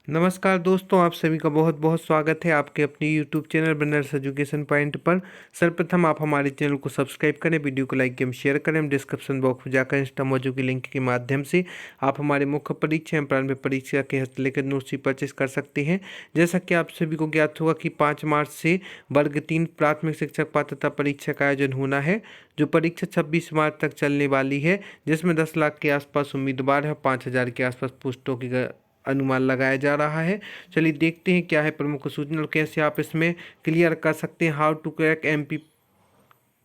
नमस्कार दोस्तों, आप सभी का बहुत बहुत स्वागत है आपके अपने YouTube channel beginners education point पर। सर्वप्रथम आप हमारे चैनल को सब्सक्राइब करें, वीडियो को लाइक एवं शेयर करें। डिस्क्रिप्शन बॉक्स में जाकर इंस्टा मौजू की लिंक के माध्यम से आप हमारे मुख्य परीक्षा एवं प्रारंभिक परीक्षा के हस्तलेखित नोट्स भी परचेस कर सकते हैं। जैसा कि आप सभी को ज्ञात होगा कि 5 मार्च से वर्ग 3 प्राथमिक शिक्षक पात्रता परीक्षा का आयोजन होना है, जो परीक्षा 26 मार्च तक चलने वाली है, जिसमें 10 लाख के आसपास उम्मीदवार है, 5,000 के आसपास पोस्टों की अनुमान लगाया जा रहा है। चलिए देखते हैं क्या है प्रमुख सूचना और कैसे आप इसमें क्लियर कर सकते हैं। How to crack MP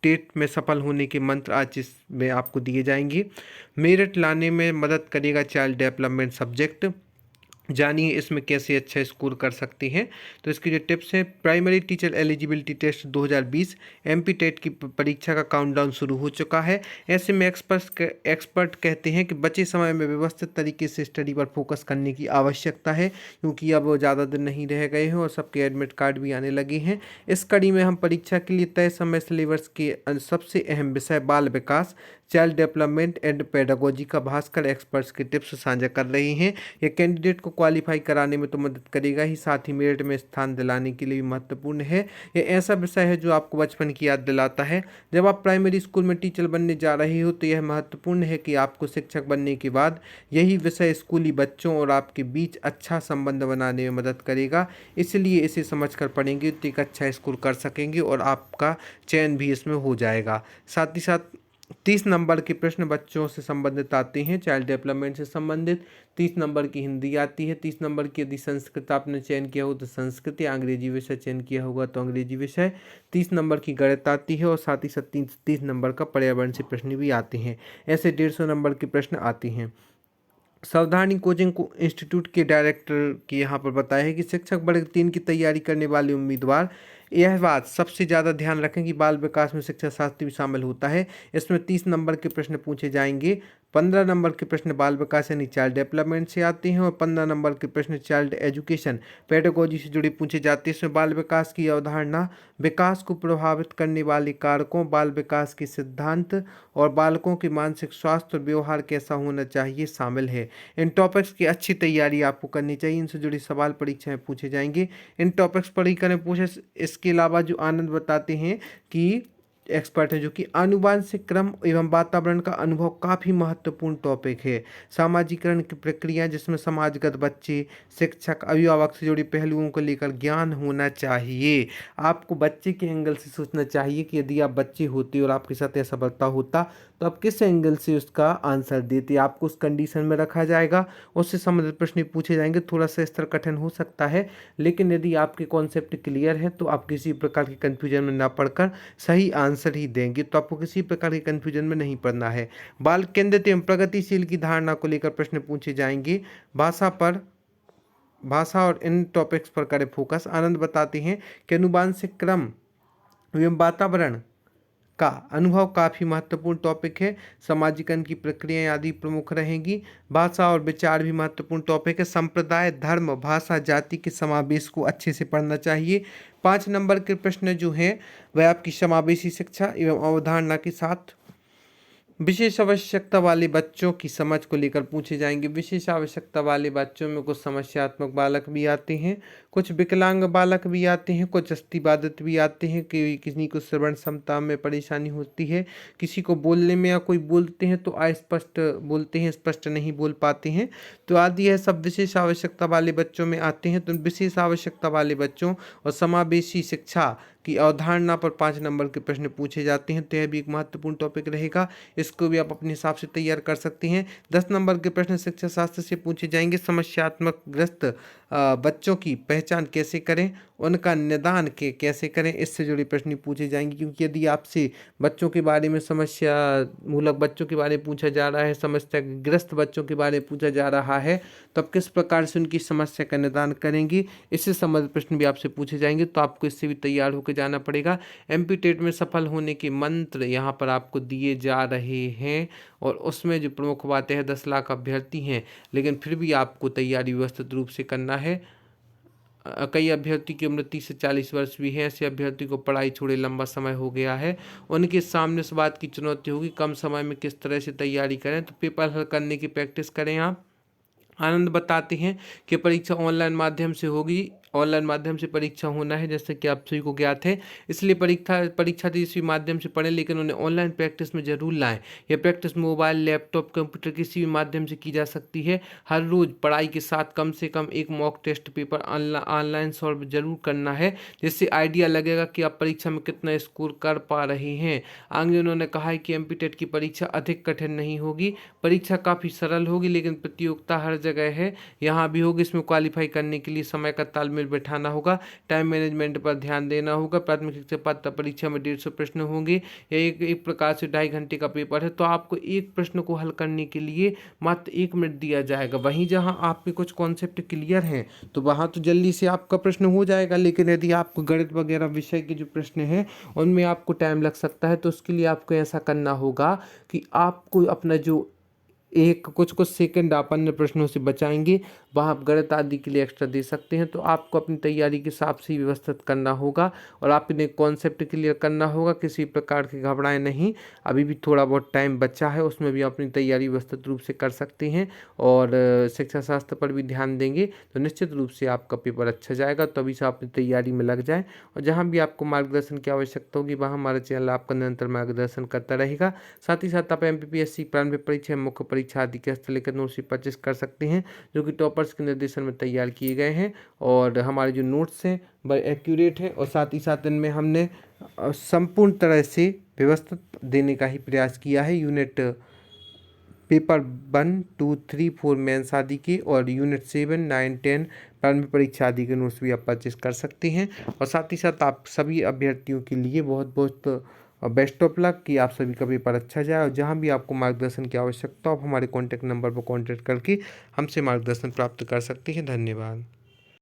TET में सफल होने के मंत्र आज इसमें आपको दिए जाएंगे। मेरिट लाने में मदद करेगा चाइल्ड डेवलपमेंट सब्जेक्ट, जानिए इसमें कैसे अच्छा स्कोर कर सकते हैं। तो इसकी जो टिप्स हैं, primary teacher eligibility test 2020 MP TET की परीक्षा का काउंटडाउन शुरू हो चुका है। ऐसे में एक्सपर्ट कहते हैं कि बचे समय में व्यवस्थित तरीके से स्टडी पर फोकस करने की आवश्यकता है, क्योंकि अब ज़्यादा दिन नहीं रह गए हैं और सबके एडमिट कार्ड भी आने लगे हैं। इस कड़ी में हम परीक्षा के लिए तय समय सिलेबस के सबसे अहम विषय बाल विकास, चाइल्ड डेवलपमेंट एंड पेडागोजी का भास्कर एक्सपर्ट्स के टिप्स साझा कर रहे हैं। यह कैंडिडेट को क्वालिफाई कराने में तो मदद करेगा ही, साथ ही मेरिट में स्थान दिलाने के लिए भी महत्वपूर्ण है। यह ऐसा विषय है जो आपको बचपन की याद दिलाता है। जब आप प्राइमरी स्कूल में टीचर बनने जा रहे हो तो यह महत्वपूर्ण है कि आपको शिक्षक बनने के बाद यही विषय स्कूली बच्चों और आपके बीच अच्छा संबंध बनाने में मदद करेगा। इसलिए इसे समझकर पढ़ेंगे तो एक अच्छा स्कोर कर सकेंगे और आपका चयन भी इसमें हो जाएगा। साथ ही साथ 30 नंबर के प्रश्न बच्चों से संबंधित आते हैं, चाइल्ड डेवलपमेंट से संबंधित। 30 नंबर की हिंदी आती है। 30 नंबर की यदि संस्कृत आपने चयन किया हो तो संस्कृत, या अंग्रेजी विषय चयन किया होगा तो अंग्रेजी विषय। 30 नंबर की गणित आती है और साथ ही साथ 30 नंबर का पर्यावरण से प्रश्न भी आते हैं। ऐसे 150 नंबर के प्रश्न आते हैं। सावधानी कोचिंग को इंस्टीट्यूट के डायरेक्टर की यहाँ पर बताया है कि शिक्षक वर्ग 3 की तैयारी करने वाले उम्मीदवार यह बात सबसे ज़्यादा ध्यान रखें कि बाल विकास में शिक्षा शास्त्र भी शामिल होता है। इसमें 30 नंबर के प्रश्न पूछे जाएंगे। 15 नंबर के प्रश्न बाल विकास यानी चाइल्ड डेवलपमेंट से आते हैं और 15 नंबर के प्रश्न चाइल्ड एजुकेशन पेडागोजी से जुड़े पूछे जाते हैं। इसमें बाल विकास की अवधारणा, विकास को प्रभावित करने वाले कारकों, बाल विकास के सिद्धांत और बालकों के मानसिक स्वास्थ्य और व्यवहार कैसा होना चाहिए शामिल है। इन टॉपिक्स की अच्छी तैयारी आपको करनी चाहिए। इनसे जुड़े सवाल परीक्षा में पूछे जाएंगे। इन टॉपिक्स पढ़ी करें पूछे। इसके अलावा जो आनंद बताते हैं कि एक्सपर्ट है, जो कि आनुवांशिक क्रम एवं वातावरण का अनुभव काफ़ी महत्वपूर्ण टॉपिक है। सामाजिकरण की प्रक्रिया, जिसमें समाजगत बच्चे, शिक्षक, अभिभावक से जुड़े पहलुओं को लेकर ज्ञान होना चाहिए। आपको बच्चे के एंगल से सोचना चाहिए कि यदि आप बच्चे होते और आपके साथ ऐसा बर्ताव होता तो आप किस एंगल से उसका आंसर देते। आपको उस कंडीशन में रखा जाएगा, उससे संबंधित प्रश्न पूछे जाएंगे। थोड़ा सा स्तर कठिन हो सकता है, लेकिन यदि आपके कॉन्सेप्ट क्लियर है तो आप किसी प्रकार की कन्फ्यूजन में ना पढ़कर सही आंसर ही देंगे। तो आपको किसी प्रकार के कन्फ्यूजन में नहीं पड़ना है। बाल केंद्रित एवं प्रगतिशील की धारणा को लेकर प्रश्न पूछे जाएंगे। भाषा और इन टॉपिक्स पर करें फोकस। आनंद बताते हैं कि अनुवांशिक क्रम एवं वातावरण का अनुभव काफ़ी महत्वपूर्ण टॉपिक है। समाजीकरण की प्रक्रियाएं आदि प्रमुख रहेंगी। भाषा और विचार भी महत्वपूर्ण टॉपिक है। संप्रदाय, धर्म, भाषा, जाति के समावेश को अच्छे से पढ़ना चाहिए। 5 नंबर के प्रश्न जो हैं वह आपकी समावेशी शिक्षा एवं अवधारणा के साथ विशेष आवश्यकता वाले बच्चों की समझ को लेकर पूछे जाएंगे। विशेष आवश्यकता वाले बच्चों में कुछ समस्यात्मक बालक भी आते हैं, कुछ विकलांग बालक भी आते हैं, कुछ अस्थिबाधित भी आते हैं, कि किसी को श्रवण क्षमता में परेशानी होती है, किसी को बोलने में, या कोई बोलते हैं तो अस्पष्ट बोलते हैं, स्पष्ट नहीं बोल पाते हैं। तो आदि यह सब विशेष आवश्यकता वाले बच्चों में आते हैं। तो विशेष आवश्यकता वाले बच्चों और समावेशी शिक्षा की अवधारणा पर 5 नंबर के प्रश्न पूछे जाते हैं। तो यह भी एक महत्वपूर्ण टॉपिक रहेगा। इसको भी आप अपने हिसाब से तैयार कर सकते हैं। 10 नंबर के प्रश्न शिक्षा शास्त्र से पूछे जाएंगे। समस्यात्मक ग्रस्त बच्चों की पहचान कैसे करें, उनका निदान कैसे करें, इससे जुड़े प्रश्न पूछे जाएंगे। क्योंकि यदि आपसे बच्चों के बारे में, समस्या मूलक बच्चों के बारे में पूछा जा रहा है, समस्याग्रस्त बच्चों के बारे में पूछा जा रहा है, तो आप किस प्रकार से उनकी समस्या का निदान करेंगे, इससे संबंधित प्रश्न भी आपसे पूछे जाएंगे। तो आपको इससे भी तैयार होकर जाना पड़ेगा। एमपी टेट में सफल होने के मंत्र यहाँ पर आपको दिए जा रहे हैं, और उसमें जो प्रमुख बातें हैं, 10 लाख अभ्यर्थी हैं, लेकिन फिर भी आपको तैयारी व्यवस्थित रूप से करना है। कई अभ्यर्थी की उम्र 30 से 40 वर्ष भी है। ऐसे अभ्यर्थी को पढ़ाई छोड़े लंबा समय हो गया है। उनके सामने इस बात की चुनौती होगी कम समय में किस तरह से तैयारी करें। तो पेपर हल करने की प्रैक्टिस करें आप। आनंद बताते हैं कि परीक्षा ऑनलाइन माध्यम से होगी, ऑनलाइन माध्यम से परीक्षा होना है, जैसे कि आप सभी को ज्ञात है। इसलिए परीक्षा परीक्षा तेजस्वी माध्यम से पढ़ें, लेकिन उन्हें ऑनलाइन प्रैक्टिस में जरूर लाएं। यह प्रैक्टिस मोबाइल, लैपटॉप, कंप्यूटर किसी भी माध्यम से की जा सकती है। हर रोज पढ़ाई के साथ कम से कम एक mock test paper online solve जरूर करना है, जिससे आइडिया लगेगा कि आप परीक्षा में कितना स्कोर कर पा रहे हैं। आगे उन्होंने कहा है कि एमपीटेट की परीक्षा अधिक कठिन नहीं होगी, परीक्षा काफ़ी सरल होगी, लेकिन प्रतियोगिता हर जगह है, यहाँ भी होगी। इसमें क्वालिफाई करने के लिए समय का तालमेल बैठाना होगा, टाइम मैनेजमेंट पर ध्यान देना होगा। प्राथमिक शिक्षा पात्रता परीक्षा में 150 प्रश्न होंगे, यह एक प्रकार से 2.5 घंटे का पेपर है, तो आपको एक प्रश्न को हल करने के लिए मात्र 1 मिनट दिया जाएगा। वहीं जहाँ आपके कुछ कॉन्सेप्ट क्लियर हैं तो वहाँ तो जल्दी से आपका प्रश्न हो जाएगा, लेकिन यदि आपको गणित वगैरह विषय के जो प्रश्न हैं उनमें आपको टाइम लग सकता है, तो उसके लिए आपको ऐसा करना होगा कि आपको अपना जो एक कुछ सेकंड आप अन्य प्रश्नों से बचाएंगे, वहाँ आप गणित आदि के लिए एक्स्ट्रा दे सकते हैं। तो आपको अपनी तैयारी के हिसाब से ही व्यवस्थित करना होगा और आपने कॉन्सेप्ट क्लियर करना होगा, किसी प्रकार की घबराएं नहीं। अभी भी थोड़ा बहुत टाइम बचा है, उसमें भी अपनी तैयारी व्यवस्थित रूप से कर सकते हैं और शिक्षा शास्त्र पर भी ध्यान देंगे तो निश्चित रूप से आपका पेपर अच्छा जाएगा। तो अभी से अपनी तैयारी में लग जाएं और जहाँ भी आपको मार्गदर्शन की आवश्यकता होगी वहाँ हमारा चैनल आपका निरंतर मार्गदर्शन करता रहेगा। साथ ही साथ आप MPPSC प्रारंभिक परीक्षा, मुख्य परीक्षा आदि के हस्तलेखित नोट्स भी परचेस कर सकते हैं, जो कि टॉपर्स के निर्देशन में तैयार किए गए हैं और हमारे जो नोट्स हैं वह एक्यूरेट है और साथ ही साथ इनमें हमने संपूर्ण तरह से व्यवस्थित देने का ही प्रयास किया है। यूनिट पेपर 1, 2, 3, 4 मेंस आदि के और यूनिट 7, 9, 10 प्रारंभिक परीक्षा आदि के नोट्स भी आप परचेस कर सकते हैं। और साथ ही साथ आप सभी अभ्यर्थियों के लिए बहुत बहुत बेस्ट ऑफ लक कि आप सभी का पेपर अच्छा जाए। और जहां भी आपको मार्गदर्शन की आवश्यकता हो आप हमारे कॉन्टैक्ट नंबर पर कॉन्टैक्ट करके हमसे मार्गदर्शन प्राप्त कर सकते हैं। धन्यवाद।